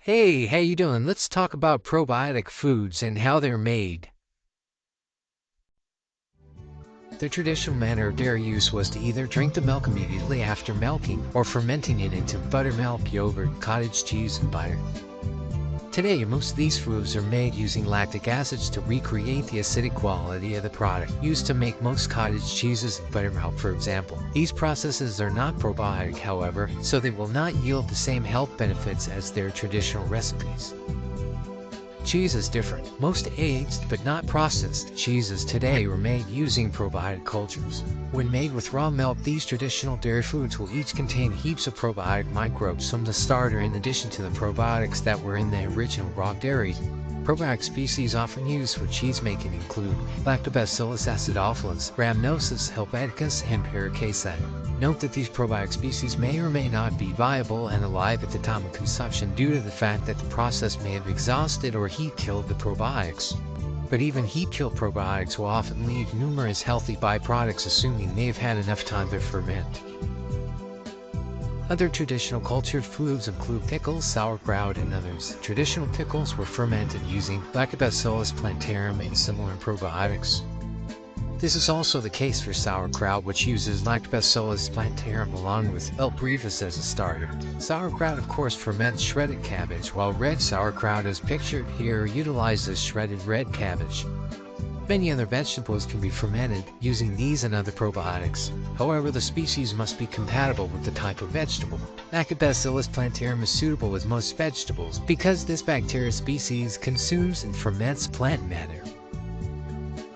Hey, how you doing? Let's talk about probiotic foods and how they're made. The traditional manner of dairy use was to either drink the milk immediately after milking or fermenting it into buttermilk, yogurt, cottage cheese, and butter. Today, most of these foods are made using lactic acids to recreate the acidic quality of the product used to make most cottage cheeses and buttermilk, for example. These processes are not probiotic, however, so they will not yield the same health benefits as their traditional recipes. Cheese is different. Most aged but not processed cheeses today were made using probiotic cultures. When made with raw milk, these traditional dairy foods will each contain heaps of probiotic microbes from the starter in addition to the probiotics that were in the original raw dairy. Probiotic species often used for cheese making include Lactobacillus acidophilus, Rhamnosus helveticus, and Paracasei. Note that these probiotic species may or may not be viable and alive at the time of consumption due to the fact that the process may have exhausted or heat-killed the probiotics. But even heat-killed probiotics will often leave numerous healthy byproducts assuming they've had enough time to ferment. Other traditional cultured foods include pickles, sauerkraut, and others. Traditional pickles were fermented using Lactobacillus plantarum and similar probiotics. This is also the case for sauerkraut, which uses Lactobacillus plantarum along with L. brevis as a starter. Sauerkraut, of course, ferments shredded cabbage, while red sauerkraut, as pictured here, utilizes shredded red cabbage. Many other vegetables can be fermented using these and other probiotics. However, the species must be compatible with the type of vegetable. Lactobacillus plantarum is suitable with most vegetables because this bacteria species consumes and ferments plant matter.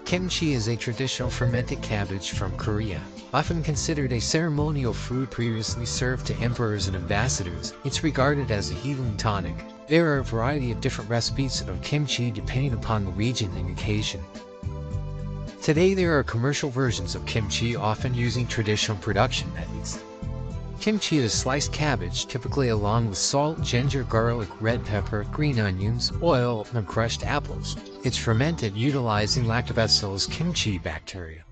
Kimchi is a traditional fermented cabbage from Korea. Often considered a ceremonial food previously served to emperors and ambassadors, it's regarded as a healing tonic. There are a variety of different recipes of kimchi depending upon the region and occasion. Today there are commercial versions of kimchi often using traditional production methods. Kimchi is sliced cabbage, typically along with salt, ginger, garlic, red pepper, green onions, oil, and crushed apples. It's fermented utilizing Lactobacillus kimchi bacteria.